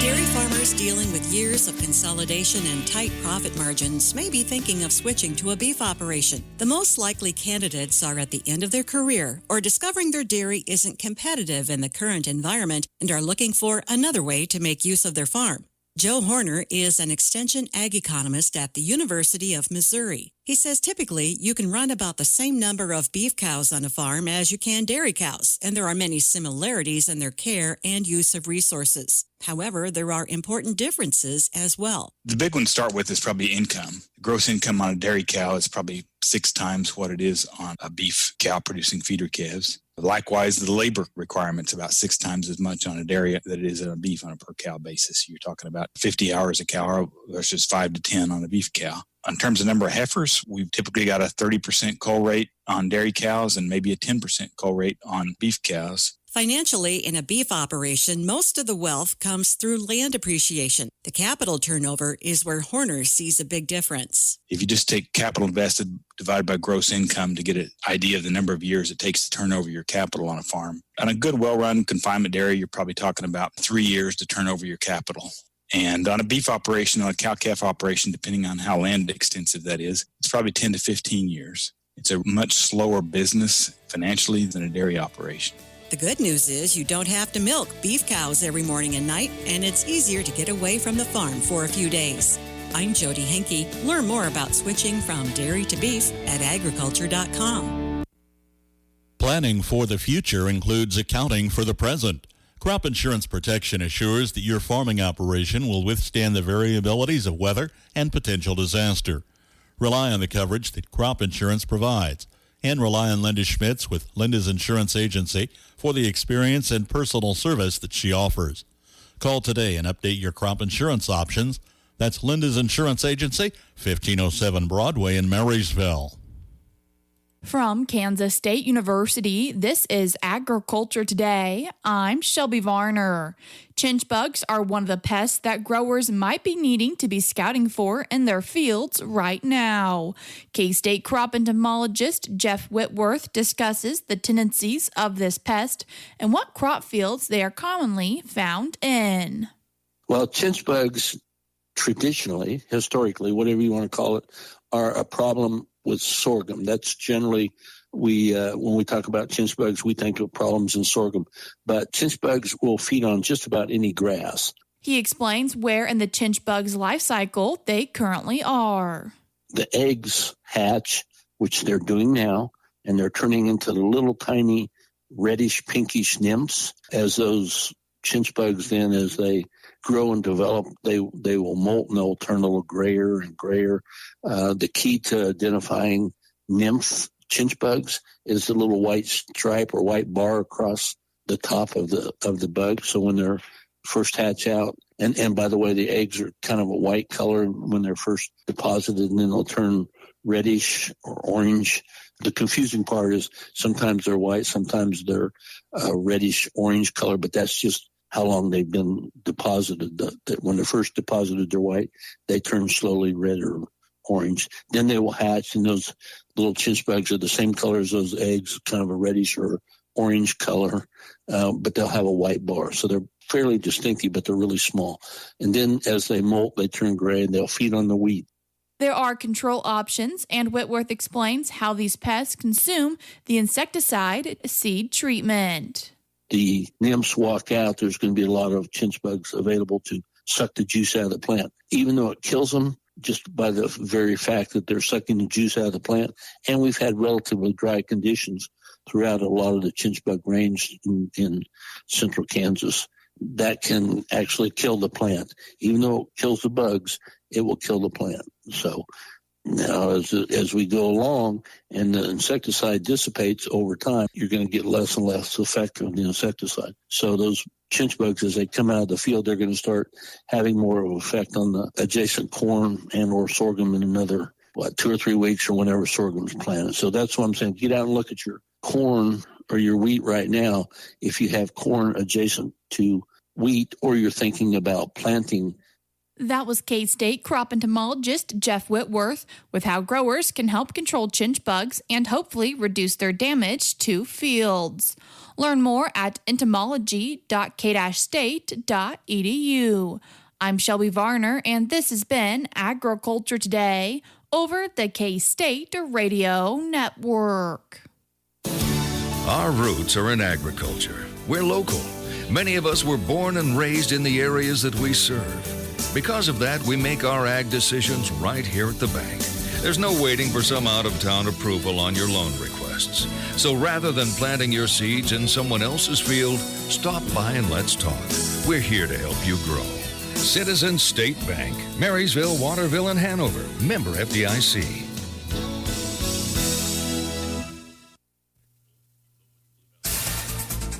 Dairy farmers dealing with years of consolidation and tight profit margins may be thinking of switching to a beef operation. The most likely candidates are at the end of their career or discovering their dairy isn't competitive in the current environment and are looking for another way to make use of their farm. Joe Horner is an extension ag economist at the University of Missouri. He says typically you can run about the same number of beef cows on a farm as you can dairy cows, and there are many similarities in their care and use of resources. However, there are important differences as well. The big one to start with is probably income. Gross income on a dairy cow is probably 6 times what it is on a beef cow producing feeder calves. Likewise, the labor requirement's about 6 times as much on a dairy that it is on a beef on a per cow basis. You're talking about 50 hours a cow versus 5 to 10 on a beef cow. In terms of number of heifers, we've typically got a 30% cull rate on dairy cows and maybe a 10% cull rate on beef cows. Financially, in a beef operation, most of the wealth comes through land appreciation. The capital turnover is where Horner sees a big difference. If you just take capital invested divided by gross income to get an idea of the number of years it takes to turn over your capital on a farm. On a good, well-run confinement dairy, you're probably talking about 3 years to turn over your capital. And on a beef operation, on a cow-calf operation, depending on how land extensive that is, it's probably 10 to 15 years. It's a much slower business financially than a dairy operation. The good news is you don't have to milk beef cows every morning and night, and it's easier to get away from the farm for a few days. I'm Jody Henke. Learn more about switching from dairy to beef at agriculture.com. Planning for the future includes accounting for the present. Crop insurance protection assures that your farming operation will withstand the variabilities of weather and potential disaster. Rely on the coverage that crop insurance provides, and rely on Linda Schmitz with Linda's Insurance Agency for the experience and personal service that she offers. Call today and update your crop insurance options. That's Linda's Insurance Agency, 1507 Broadway in Marysville. From Kansas State University, this is Agriculture Today. I'm Shelby Varner. Chinch bugs are one of the pests that growers might be needing to be scouting for in their fields right now. K-State crop entomologist Jeff Whitworth discusses the tendencies of this pest and what crop fields they are commonly found in. Well, chinch bugs traditionally, historically, whatever you want to call it, are a problem with sorghum. That's generally, when we talk about chinch bugs, we think of problems in sorghum. But chinch bugs will feed on just about any grass. He explains where in the chinch bug's life cycle they currently are. The eggs hatch, which they're doing now, and they're turning into little tiny reddish pinkish nymphs. As those chinch bugs then, as they grow and develop, they will molt and they'll turn a little grayer and grayer. The key to identifying nymph chinch bugs is the little white stripe or white bar across the top of the bug. So when they're first hatch out. And by the way, the eggs are kind of a white color when they're first deposited, and then they'll turn reddish or orange. The confusing part is sometimes they're white, sometimes they're reddish orange color, but that's just how long they've been deposited. That when they're first deposited, they're white. They turn slowly red or orange. Then they will hatch, and those little chinch bugs are the same color as those eggs, kind of a reddish or orange color, but they'll have a white bar. So they're fairly distinctive, but they're really small. And then as they molt, they turn gray, and they'll feed on the wheat. There are control options, and Whitworth explains how these pests consume the insecticide seed treatment. The nymphs walk out, there's going to be a lot of chinch bugs available to suck the juice out of the plant. Even though it kills them, just by the very fact that they're sucking the juice out of the plant. And we've had relatively dry conditions throughout a lot of the chinch bug range in central Kansas. That can actually kill the plant. Even though it kills the bugs, it will kill the plant. So now as we go along and the insecticide dissipates over time, you're going to get less and less effect from the insecticide. So those chinch bugs, as they come out of the field, they're going to start having more of an effect on the adjacent corn and or sorghum in another, 2 or 3 weeks or whenever sorghum's planted. So that's what I'm saying. Get out and look at your corn or your wheat right now. If you have corn adjacent to wheat or you're thinking about planting. That was K-State crop entomologist Jeff Whitworth with how growers can help control chinch bugs and hopefully reduce their damage to fields. Learn more at entomology.k-state.edu. I'm Shelby Varner, and this has been Agriculture Today over the K-State Radio Network. Our roots are in agriculture. We're local. Many of us were born and raised in the areas that we serve. Because of that, we make our ag decisions right here at the bank. There's no waiting for some out-of-town approval on your loan requests. So rather than planting your seeds in someone else's field, stop by and let's talk. We're here to help you grow. Citizens State Bank, Marysville, Waterville, and Hanover. Member FDIC.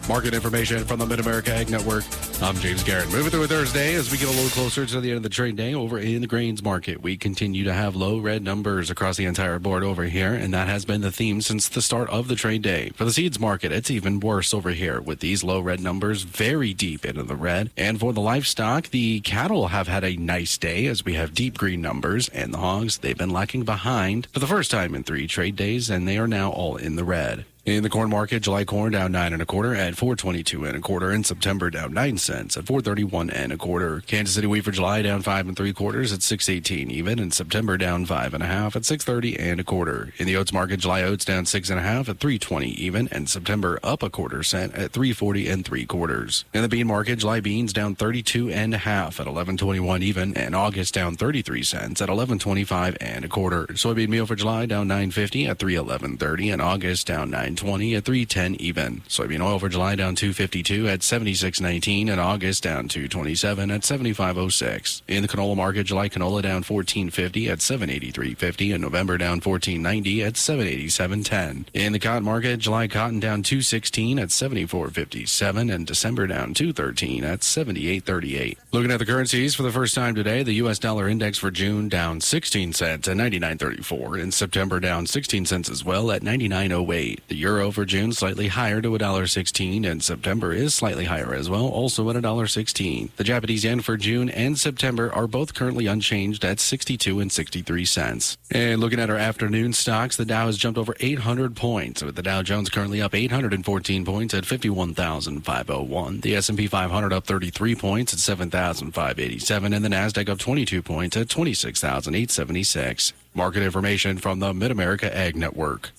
Market information from the Mid-America Ag Network. I'm James Garrett. Moving through a Thursday as we get a little closer to the end of the trade day over in the grains market. We continue to have low red numbers across the entire board over here, and that has been the theme since the start of the trade day. For the seeds market, it's even worse over here with these low red numbers very deep into the red. And for the livestock, the cattle have had a nice day as we have deep green numbers, and the hogs, they've been lagging behind for the first time in 3 trade days, and they are now all in the red. In the corn market, July corn down 9 1/4 at $4.22 1/4. In September, down 9 cents at $4.31 1/4. Kansas City wheat for July down 5 3/4 at $6.18 even. In September, down 5 1/2 at $6.30 1/4. In the oats market, July oats down 6 1/2 at $3.20 even. And September up 1/4 cent at $3.40 3/4. In the bean market, July beans down 32 1/2 at $11.21 even. And August down 33 cents at $11.25 1/4. Soybean meal for July down $9.50 at $3.11.30. And August down $9.20 at $3.10 even. Soybean oil for July down $2.52 at $76.19, and August down $2.27 at $75.06. In the canola market, July canola down $14.50 at $783.50, and November down $14.90 at $787.10. In the cotton market, July cotton down $2.16 at $74.57, and December down $2.13 at $78.38. Looking at the currencies for the first time today, the U.S. dollar index for June down 16 cents at 99.34. In September down 16 cents as well at 99.08. The euro for June slightly higher to $1.16, and September is slightly higher as well, also at $1.16. The Japanese yen for June and September are both currently unchanged at 62 and 63 cents. And looking at our afternoon stocks, the Dow has jumped over 800 points, with the Dow Jones currently up 814 points at 51,501. The S&P 500 up 33 points at 7,587, and the Nasdaq up 22 points at 26,876. Market information from the Mid-America Ag Network.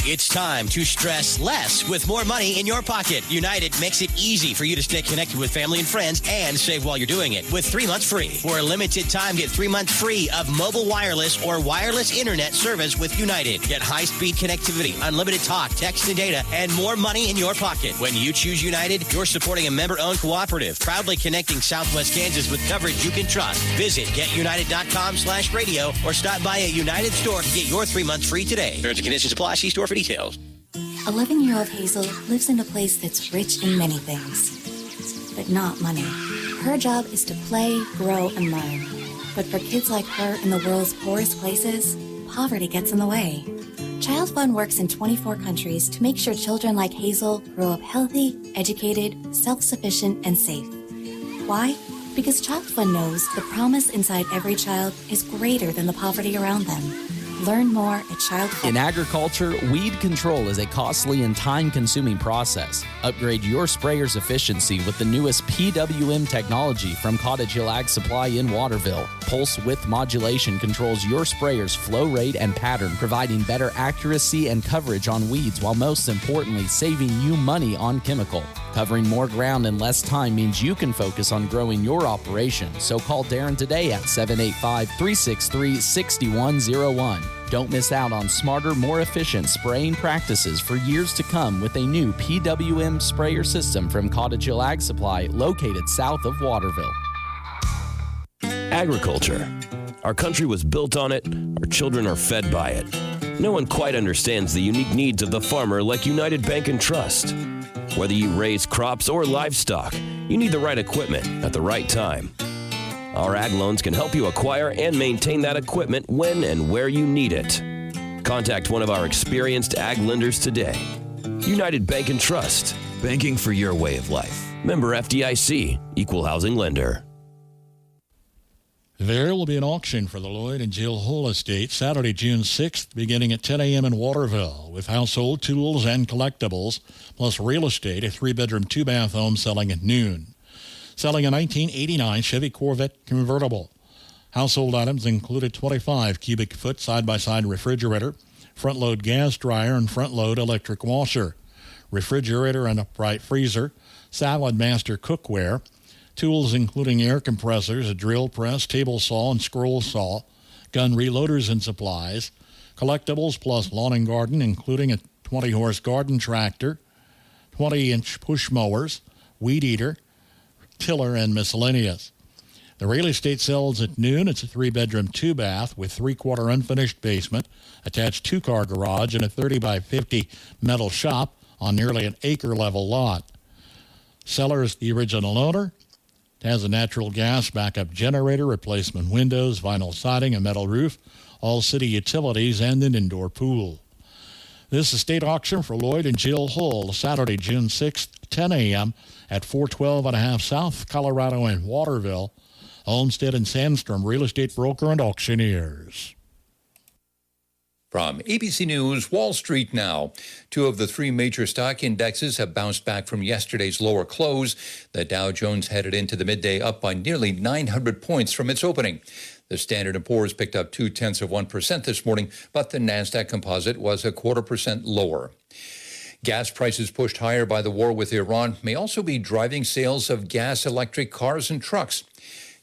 It's time to stress less with more money in your pocket. United makes it easy for you to stay connected with family and friends and save while you're doing it with 3 months free. For a limited time, get 3 months free of mobile wireless or wireless internet service with United. Get high-speed connectivity, unlimited talk, text, and data, and more money in your pocket. When you choose United, you're supporting a member-owned cooperative, proudly connecting Southwest Kansas with coverage you can trust. Visit getunited.com/radio or stop by a United store to get your 3 months free today. Terms and conditions apply. See store for details. 11-year-old Hazel lives in a place that's rich in many things, but not money. Her job is to play, grow, and learn. But for kids like her in the world's poorest places, poverty gets in the way. Child Fund works in 24 countries to make sure children like Hazel grow up healthy, educated, self-sufficient, and safe. Why? Because Child Fund knows the promise inside every child is greater than the poverty around them. Learn more at Child Fund. In agriculture, weed control is a costly and time-consuming process. Upgrade your sprayer's efficiency with the newest PWM technology from Cottage Hill Ag Supply in Waterville. Pulse width modulation controls your sprayer's flow rate and pattern, providing better accuracy and coverage on weeds, while most importantly, saving you money on chemical. Covering more ground in less time means you can focus on growing your operation. So call Darren today at 785-363-6101. Don't miss out on smarter, more efficient spraying practices for years to come with a new PWM sprayer system from Cottage Hill Ag Supply, located south of Waterville. Agriculture. Our country was built on it. Our children are fed by it. No one quite understands the unique needs of the farmer like United Bank and Trust. Whether you raise crops or livestock, you need the right equipment at the right time. Our ag loans can help you acquire and maintain that equipment when and where you need it. Contact one of our experienced ag lenders today. United Bank and Trust. Banking for your way of life. Member FDIC, Equal Housing Lender. There will be an auction for the Lloyd and Jill Hull estate Saturday, June 6th, beginning at 10 a.m. in Waterville, with household tools and collectibles, plus real estate, a 3-bedroom, 2-bath home selling at noon. Selling a 1989 Chevy Corvette convertible. Household items include a 25 cubic foot side-by-side refrigerator, front-load gas dryer, and front-load electric washer, refrigerator and upright freezer, Salad Master cookware, tools including air compressors, a drill press, table saw, and scroll saw, gun reloaders and supplies, collectibles plus lawn and garden, including a 20-horse garden tractor, 20-inch push mowers, weed eater, tiller, and miscellaneous. The real estate sells at noon. It's a 3-bedroom, 2-bath with 3-quarter unfinished basement, attached 2-car garage, and a 30 by 50 metal shop on nearly an acre-level lot. Seller is the original owner. It has a natural gas backup generator, replacement windows, vinyl siding, a metal roof, all city utilities, and an indoor pool. This estate auction for Lloyd and Jill Hull, Saturday, June 6th, 10 a.m. at 412.5 South Colorado in Waterville. Olmsted and Sandstrom Real Estate Broker and Auctioneers. From ABC News, Wall Street now. 2 of the 3 major stock indexes have bounced back from yesterday's lower close. The Dow Jones headed into the midday up by nearly 900 points from its opening. The Standard & Poor's picked up 0.2% this morning, but the Nasdaq Composite was 0.25% lower. Gas prices pushed higher by the war with Iran may also be driving sales of gas electric cars and trucks.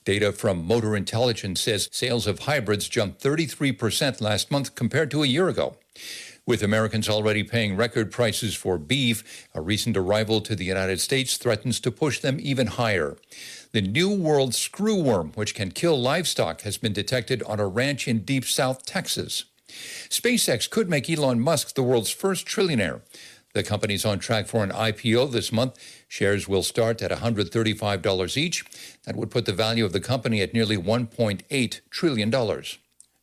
Data from Motor Intelligence says sales of hybrids jumped 33% last month compared to a year ago. With Americans already paying record prices for beef, a recent arrival to the United States threatens to push them even higher. The New World screwworm, which can kill livestock, has been detected on a ranch in Deep South Texas. SpaceX could make Elon Musk the world's first trillionaire. The company's on track for an IPO this month. Shares will start at $135 each. That would put the value of the company at nearly $1.8 trillion.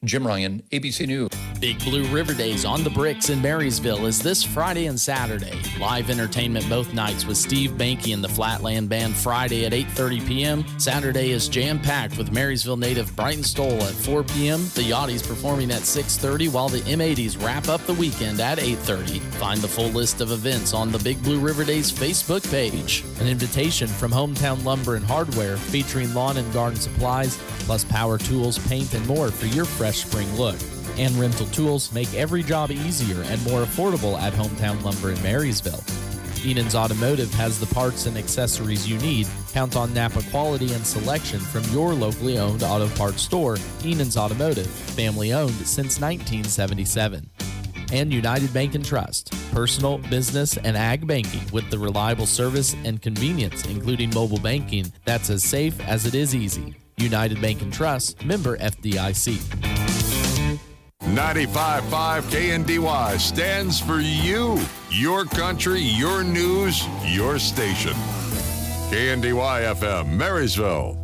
Jim Ryan, ABC News. Big Blue River Days on the Bricks in Marysville is this Friday and Saturday. Live entertainment both nights with Steve Banky and the Flatland Band Friday at 8:30 p.m. Saturday is jam-packed with Marysville native Brighton Stoll at 4 p.m. The Yachties performing at 6:30 while the M80s wrap up the weekend at 8:30. Find the full list of events on the Big Blue River Days Facebook page. An invitation from Hometown Lumber and Hardware featuring lawn and garden supplies, plus power tools, paint, and more for your fresh spring look. And rental tools make every job easier and more affordable at Hometown Lumber in Marysville. Enan's Automotive has the parts and accessories you need. Count on Napa quality and selection from your locally owned auto parts store, Enan's Automotive, family owned since 1977. And United Bank and Trust, personal, business, and ag banking with the reliable service and convenience, including mobile banking that's as safe as it is easy. United Bank and Trust, member FDIC. 95.5 KNDY stands for you, your country, your news, your station. KNDY FM, Marysville.